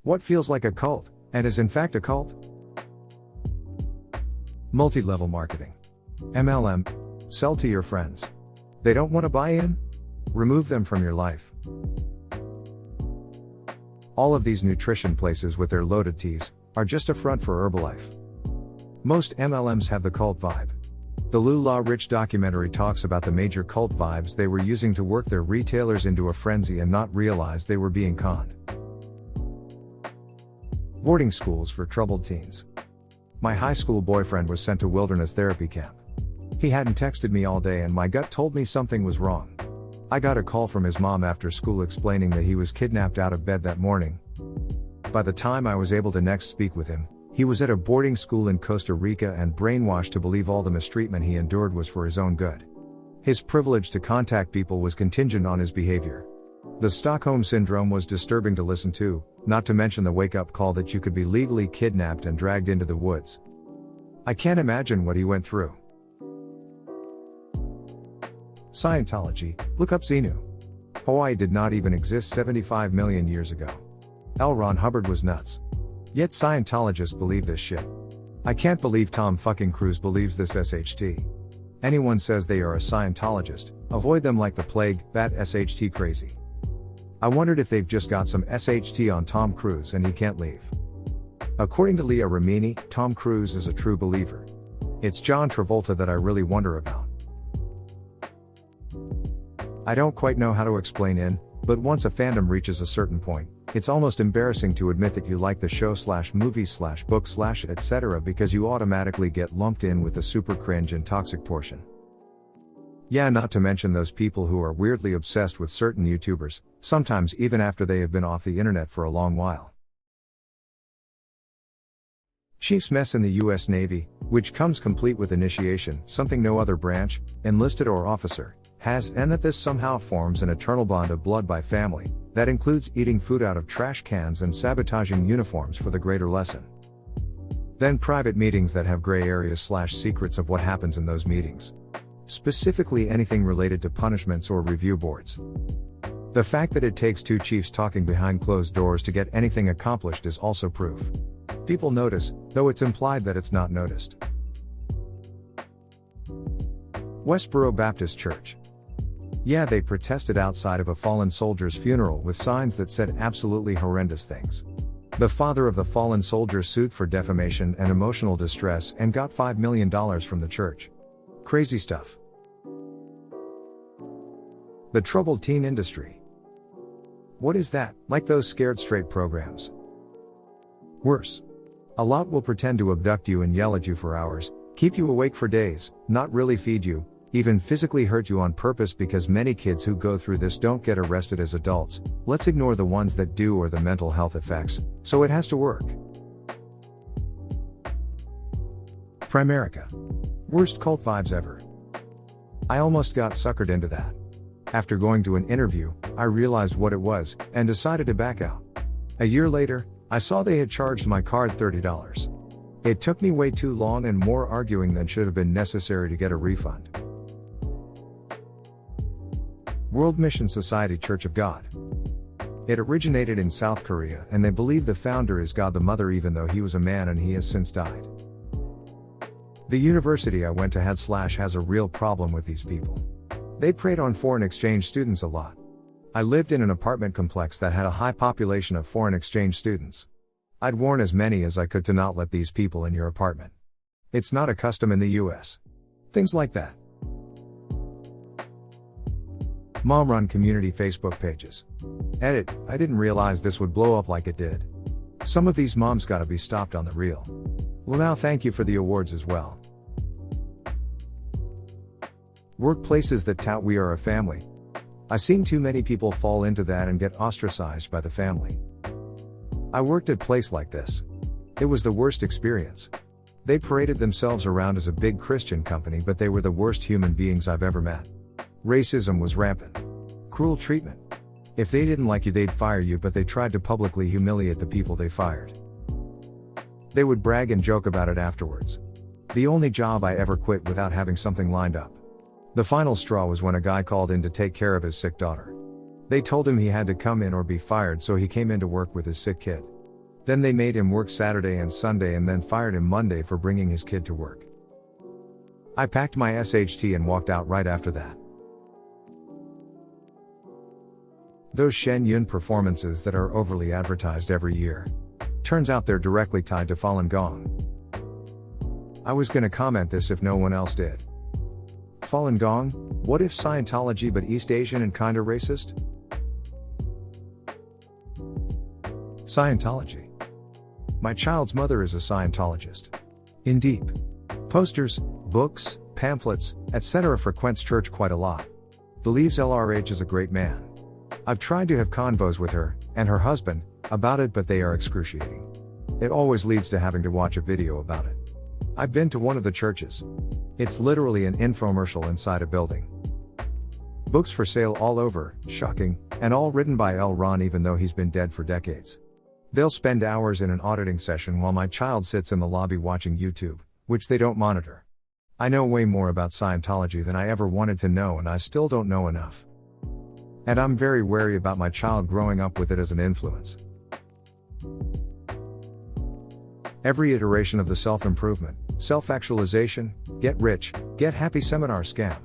What feels like a cult, and is in fact a cult? Multi-level marketing. MLM. Sell to your friends. They don't want to buy in? Remove them from your life. All of these nutrition places with their loaded teas are just a front for Herbalife. Most MLMs have the cult vibe. The Lou La Rich documentary talks about the major cult vibes they were using to work their retailers into a frenzy and not realize they were being conned. Boarding schools for troubled teens. My high school boyfriend was sent to wilderness therapy camp. He hadn't texted me all day and my gut told me something was wrong. I got a call from his mom after school explaining that he was kidnapped out of bed that morning. By the time I was able to next speak with him, he was at a boarding school in Costa Rica and brainwashed to believe all the mistreatment he endured was for his own good. His privilege to contact people was contingent on his behavior. The Stockholm Syndrome was disturbing to listen to, not to mention the wake-up call that you could be legally kidnapped and dragged into the woods. I can't imagine what he went through. Scientology. Look up Xenu. Hawaii did not even exist 75 million years ago. L. Ron Hubbard was nuts. Yet Scientologists believe this shit. I can't believe Tom fucking Cruise believes this SHT. Anyone says they are a Scientologist, avoid them like the plague, that SHT crazy. I wondered if they've just got some SHT on Tom Cruise and he can't leave. According to Leah Remini, Tom Cruise is a true believer. It's John Travolta that I really wonder about. I don't quite know how to explain in, but once a fandom reaches a certain point, it's almost embarrassing to admit that you like the show/movie/book/ etc. because you automatically get lumped in with the super cringe and toxic portion. Yeah, not to mention those people who are weirdly obsessed with certain YouTubers, sometimes even after they have been off the internet for a long while. Chief's Mess in the US Navy, which comes complete with initiation, something no other branch, enlisted or officer, has, and that this somehow forms an eternal bond of blood by family, that includes eating food out of trash cans and sabotaging uniforms for the greater lesson. Then private meetings that have gray areas/secrets of what happens in those meetings. Specifically anything related to punishments or review boards. The fact that it takes two chiefs talking behind closed doors to get anything accomplished is also proof. People notice, though it's implied that it's not noticed. Westboro Baptist Church. Yeah, they protested outside of a fallen soldier's funeral with signs that said absolutely horrendous things. The father of the fallen soldier sued for defamation and emotional distress and got $5 million from the church. Crazy stuff. The troubled teen industry. What is that? Like those Scared Straight programs? Worse. A lot will pretend to abduct you and yell at you for hours, keep you awake for days, not really feed you, even physically hurt you on purpose because many kids who go through this don't get arrested as adults. Let's ignore the ones that do or the mental health effects, so it has to work. Primerica. Worst cult vibes ever. I almost got suckered into that. After going to an interview, I realized what it was, and decided to back out. A year later, I saw they had charged my card $30. It took me way too long and more arguing than should have been necessary to get a refund. World Mission Society Church of God. It originated in South Korea and they believe the founder is God the Mother even though he was a man and he has since died. The university I went to has a real problem with these people. They preyed on foreign exchange students a lot. I lived in an apartment complex that had a high population of foreign exchange students. I'd warn as many as I could to not let these people in your apartment. It's not a custom in the US. Things like that. Mom-run community Facebook pages. Edit, I didn't realize this would blow up like it did. Some of these moms gotta be stopped on the real. Well now thank you for the awards as well. Workplaces that tout we are a family. I've seen too many people fall into that and get ostracized by the family. I worked at a place like this. It was the worst experience. They paraded themselves around as a big Christian company but they were the worst human beings I've ever met. Racism was rampant. Cruel treatment. If they didn't like you they'd fire you but they tried to publicly humiliate the people they fired. They would brag and joke about it afterwards. The only job I ever quit without having something lined up. The final straw was when a guy called in to take care of his sick daughter. They told him he had to come in or be fired so he came in to work with his sick kid. Then they made him work Saturday and Sunday and then fired him Monday for bringing his kid to work. I packed my SHT and walked out right after that. Those Shen Yun performances that are overly advertised every year. Turns out they're directly tied to Falun Gong. I was gonna comment this if no one else did. Falun Gong, what if Scientology but East Asian and kinda racist? Scientology. My child's mother is a Scientologist. In deep posters, books, pamphlets, etc. frequents church quite a lot. Believes LRH is a great man. I've tried to have convos with her, and her husband, about it, but they are excruciating. It always leads to having to watch a video about it. I've been to one of the churches. It's literally an infomercial inside a building. Books for sale all over, shocking, and all written by L. Ron even though he's been dead for decades. They'll spend hours in an auditing session while my child sits in the lobby watching YouTube, which they don't monitor. I know way more about Scientology than I ever wanted to know, and I still don't know enough. And I'm very wary about my child growing up with it as an influence. Every iteration of the self-improvement, self-actualization, get rich, get happy seminar scam.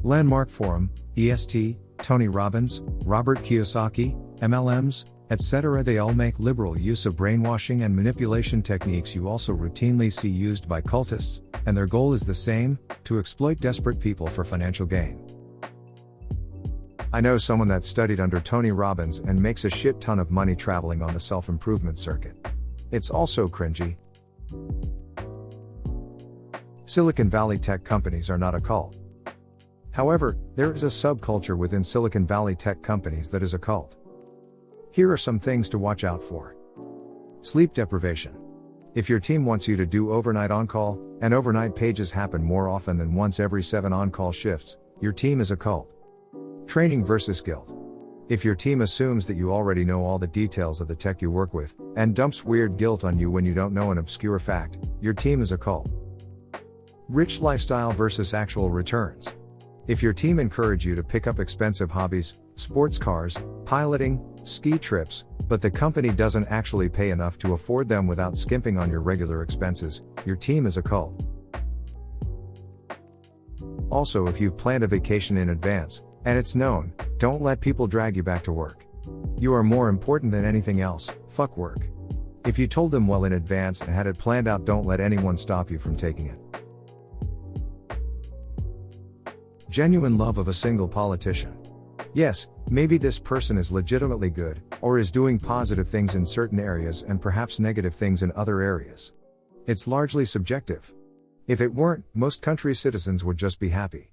Landmark Forum, EST, Tony Robbins, Robert Kiyosaki, MLMs, etc. They all make liberal use of brainwashing and manipulation techniques you also routinely see used by cultists, and their goal is the same, to exploit desperate people for financial gain. I know someone that studied under Tony Robbins and makes a shit ton of money traveling on the self-improvement circuit. It's also cringy. Silicon Valley tech companies are not a cult. However, there is a subculture within Silicon Valley tech companies that is a cult. Here are some things to watch out for. Sleep deprivation. If your team wants you to do overnight on-call, and overnight pages happen more often than once every 7 on-call shifts, your team is a cult. Training versus guilt. If your team assumes that you already know all the details of the tech you work with, and dumps weird guilt on you when you don't know an obscure fact, your team is a cult. Rich lifestyle versus actual returns. If your team encourage you to pick up expensive hobbies, sports cars, piloting, ski trips, but the company doesn't actually pay enough to afford them without skimping on your regular expenses, your team is a cult. Also, if you've planned a vacation in advance, and it's known, don't let people drag you back to work. You are more important than anything else, fuck work. If you told them well in advance and had it planned out, don't let anyone stop you from taking it. Genuine love of a single politician. Yes, maybe this person is legitimately good, or is doing positive things in certain areas and perhaps negative things in other areas. It's largely subjective. If it weren't, most countries' citizens would just be happy.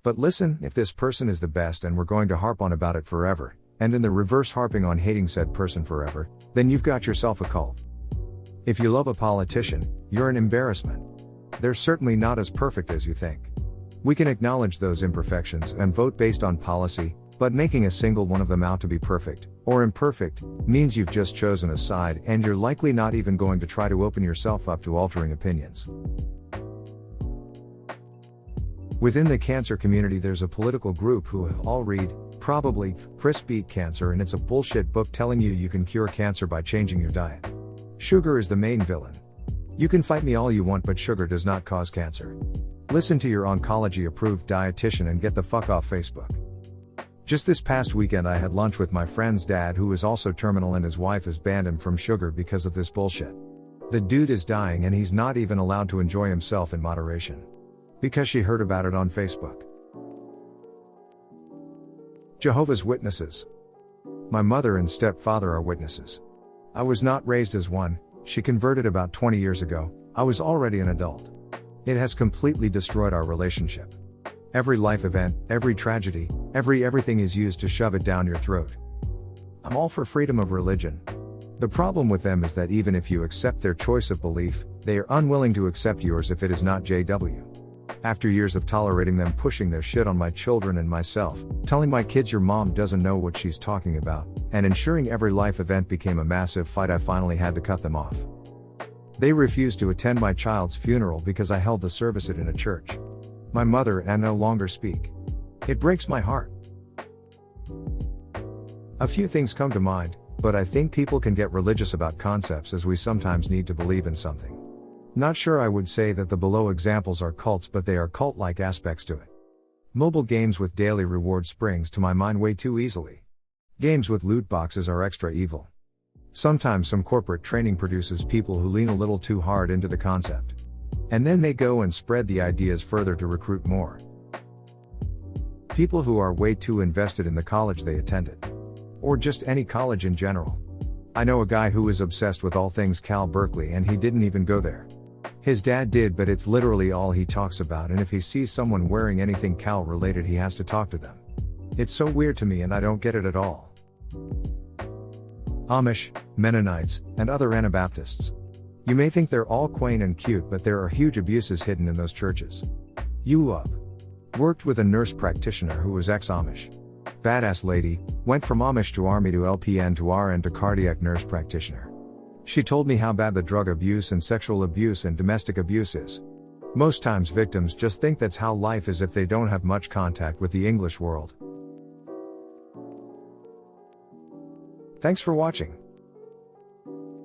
But listen, if this person is the best and we're going to harp on about it forever, and in the reverse harping on hating said person forever, then you've got yourself a cult. If you love a politician, you're an embarrassment. They're certainly not as perfect as you think. We can acknowledge those imperfections and vote based on policy, but making a single one of them out to be perfect, or imperfect, means you've just chosen a side and you're likely not even going to try to open yourself up to altering opinions. Within the cancer community there's a political group who all read, probably, Chris Beat Cancer, and it's a bullshit book telling you can cure cancer by changing your diet. Sugar is the main villain. You can fight me all you want, but sugar does not cause cancer. Listen to your oncology-approved dietitian and get the fuck off Facebook. Just this past weekend I had lunch with my friend's dad, who is also terminal, and his wife has banned him from sugar because of this bullshit. The dude is dying and he's not even allowed to enjoy himself in moderation. Because she heard about it on Facebook. Jehovah's Witnesses. My mother and stepfather are witnesses. I was not raised as one. She converted about 20 years ago. I was already an adult. It has completely destroyed our relationship. Every life event, every tragedy, everything is used to shove it down your throat. I'm all for freedom of religion. The problem with them is that even if you accept their choice of belief, they are unwilling to accept yours if it is not JW. After years of tolerating them pushing their shit on my children and myself, telling my kids your mom doesn't know what she's talking about, and ensuring every life event became a massive fight, I finally had to cut them off. They refused to attend my child's funeral because I held the service in a church. My mother and I no longer speak. It breaks my heart. A few things come to mind. But I think people can get religious about concepts as we sometimes need to believe in something. Not sure I would say that the below examples are cults, but they are cult-like aspects to it. Mobile games with daily reward springs to my mind way too easily. Games with loot boxes are extra evil. Sometimes some corporate training produces people who lean a little too hard into the concept. And then they go and spread the ideas further to recruit more. People who are way too invested in the college they attended. Or just any college in general. I know a guy who is obsessed with all things Cal Berkeley and he didn't even go there. His dad did, but it's literally all he talks about, and if he sees someone wearing anything Cal related he has to talk to them. It's so weird to me and I don't get it at all. Amish, Mennonites, and other Anabaptists. You may think they're all quaint and cute, but there are huge abuses hidden in those churches. Worked with a nurse practitioner who was ex-Amish. Badass lady, went from Amish to Army to LPN to RN to cardiac nurse practitioner. She told me how bad the drug abuse and sexual abuse and domestic abuse is. Most times victims just think that's how life is if they don't have much contact with the English world. Thanks for watching.